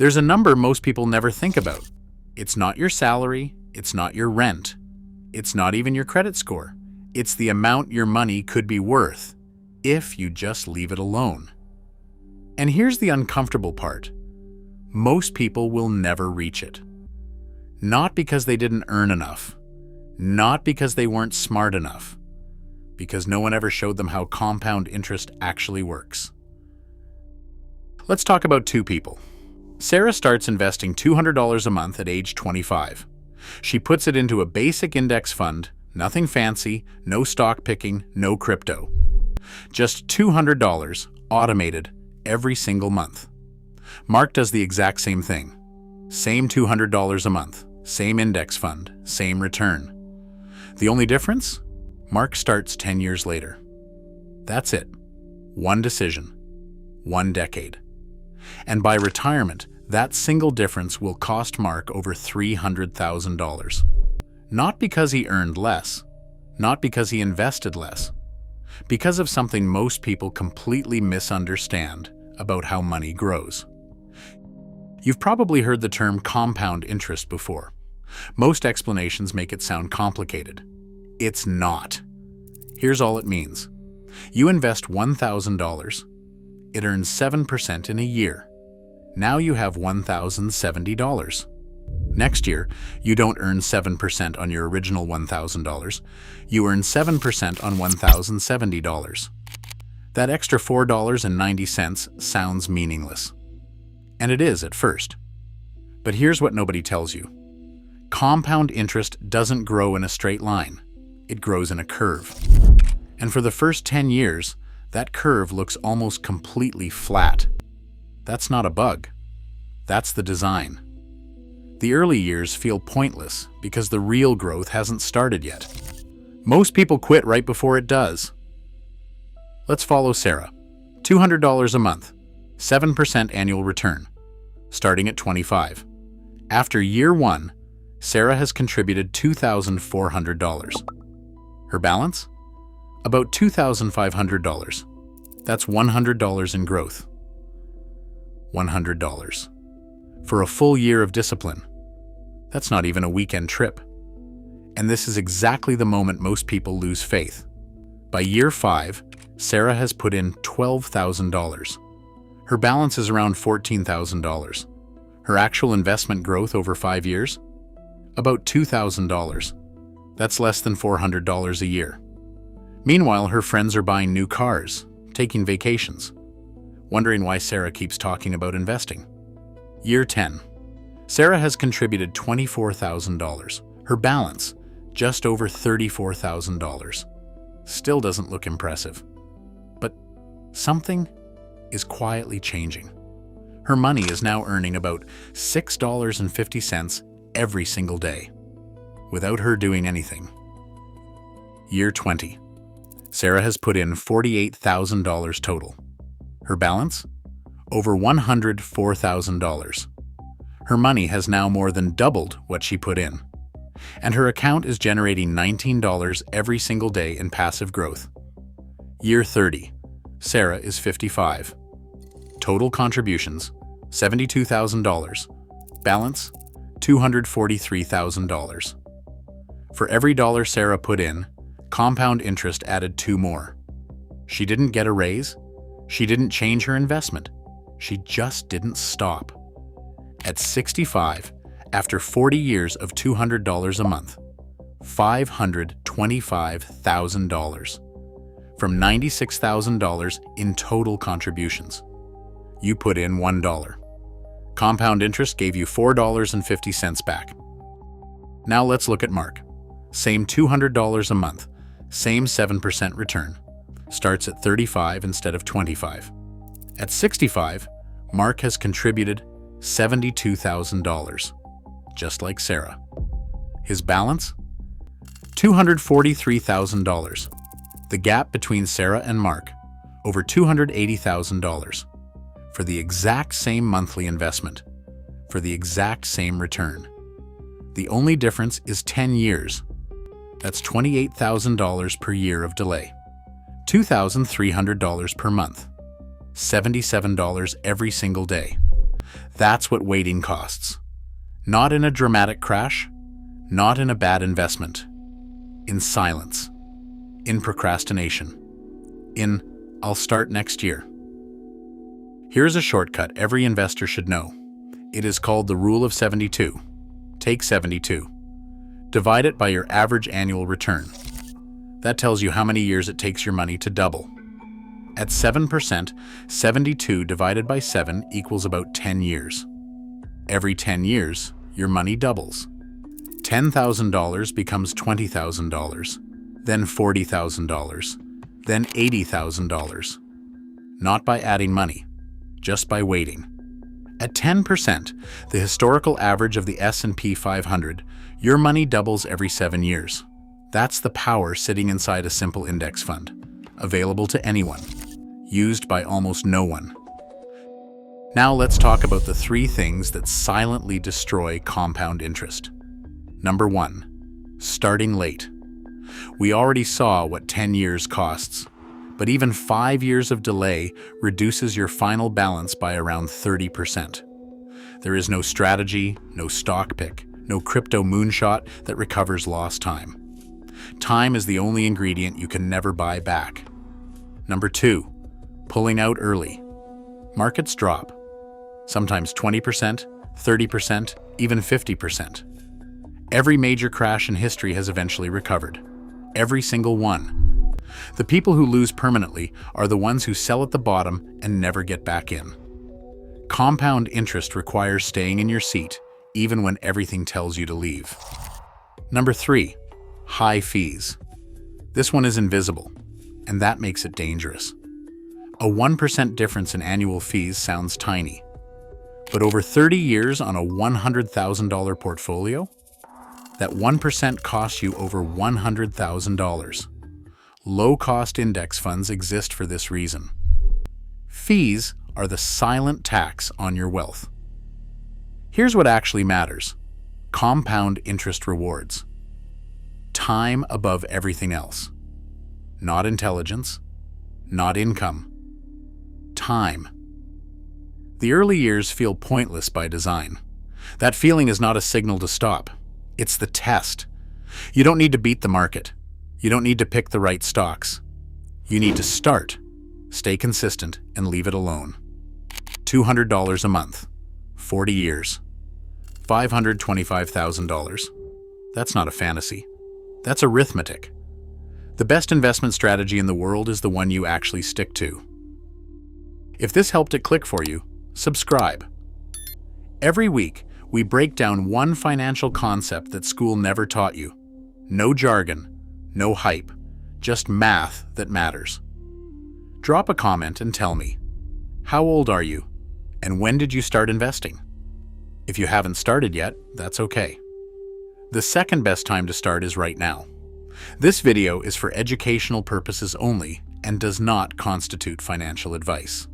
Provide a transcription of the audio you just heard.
There's a number most people never think about. It's not your salary, it's not your rent, it's not even your credit score. It's the amount your money could be worth if you just leave it alone. And here's the uncomfortable part. Most people will never reach it. Not because they didn't earn enough, not because they weren't smart enough, because no one ever showed them how compound interest actually works. Let's talk about two people. Sarah starts investing $200 a month at age 25. She puts it into a basic index fund, nothing fancy, no stock picking, no crypto. Just $200 automated every single month. Mark does the exact same thing. Same $200 a month, same index fund, same return. The only difference? Mark starts 10 years later. That's it. One decision. 1 decade. And by retirement, that single difference will cost Mark over $300,000. Not because he earned less, not because he invested less, because of something most people completely misunderstand about how money grows. You've probably heard the term compound interest before. Most explanations make it sound complicated. It's not. Here's all it means. You invest $1,000. It earns 7% in a year. Now you have $1,070. Next year, you don't earn 7% on your original $1,000. You earn 7% on $1,070. That extra $4.90 sounds meaningless. And it is at first. But here's what nobody tells you. Compound interest doesn't grow in a straight line. It grows in a curve. And for the first 10 years, that curve looks almost completely flat. That's not a bug. That's the design. The early years feel pointless because the real growth hasn't started yet. Most people quit right before it does. Let's follow Sarah. $200 a month, 7% annual return, starting at 25. After year 1, Sarah has contributed $2,400. Her balance? About $2,500. That's $100 in growth. $100. For a full year of discipline. That's not even a weekend trip. And this is exactly the moment most people lose faith. By year 5, Sarah has put in $12,000. Her balance is around $14,000. Her actual investment growth over 5 years? About $2,000. That's less than $400 a year. Meanwhile, her friends are buying new cars, taking vacations, wondering why Sarah keeps talking about investing. Year 10. Sarah has contributed $24,000. Her balance, just over $34,000. Still doesn't look impressive. But something is quietly changing. Her money is now earning about $6.50 every single day, without her doing anything. Year 20. Sarah has put in $48,000 total. Her balance? Over $104,000. Her money has now more than doubled what she put in. And her account is generating $19 every single day in passive growth. Year 30. Sarah is 55. Total contributions, $72,000. Balance, $243,000. For every dollar Sarah put in, compound interest added 2 more. She didn't get a raise. She didn't change her investment. She just didn't stop. At 65, after 40 years of $200 a month, $525,000 from $96,000 in total contributions. You put in $1. Compound interest gave you $4.50 back. Now let's look at Mark. Same $200 a month, same 7% return. Starts at 35 instead of 25. At 65, Mark has contributed $72,000, just like Sarah. His balance? $243,000. The gap between Sarah and Mark, over $280,000. For the exact same monthly investment, for the exact same return. The only difference is 10 years. That's $28,000 per year of delay. $2,300 per month. $77 every single day. That's what waiting costs. Not in a dramatic crash, not in a bad investment. In silence. In procrastination. In, I'll start next year. Here's a shortcut every investor should know. It is called the Rule of 72. Take 72. Divide it by your average annual return. That tells you how many years it takes your money to double. At 7%, 72 divided by 7 equals about 10 years. Every 10 years, your money doubles. $10,000 becomes $20,000, then $40,000, then $80,000. Not by adding money, just by waiting. At 10%, the historical average of the S&P 500, your money doubles every 7 years. That's the power sitting inside a simple index fund, available to anyone, used by almost no one. Now let's talk about the 3 things that silently destroy compound interest. Number 1, starting late. We already saw what 10 years costs, but even 5 years of delay reduces your final balance by around 30%. There is no strategy, no stock pick, no crypto moonshot that recovers lost time. Time is the only ingredient you can never buy back. Number 2, pulling out early. Markets drop. Sometimes 20%, 30%, even 50%. Every major crash in history has eventually recovered. Every single one. The people who lose permanently are the ones who sell at the bottom and never get back in. Compound interest requires staying in your seat, even when everything tells you to leave. Number 3, high fees. This one is invisible, and that makes it dangerous. A 1% difference in annual fees sounds tiny, but over 30 years on a $100,000 portfolio, that 1% costs you over $100,000. Low-cost index funds exist for this reason. Fees are the silent tax on your wealth. Here's what actually matters. Compound interest rewards. Time above everything else. Not intelligence, not income. Time. The early years feel pointless by design. That feeling is not a signal to stop. It's the test. You don't need to beat the market. You don't need to pick the right stocks. You need to start, stay consistent, and leave it alone. $200 a month, 40 years, $525,000. That's not a fantasy. That's arithmetic. The best investment strategy in the world is the one you actually stick to. If this helped it click for you, subscribe. Every week, we break down one financial concept that school never taught you. No jargon, no hype, just math that matters. Drop a comment and tell me, how old are you? And when did you start investing? If you haven't started yet, that's okay. The second best time to start is right now. This video is for educational purposes only and does not constitute financial advice.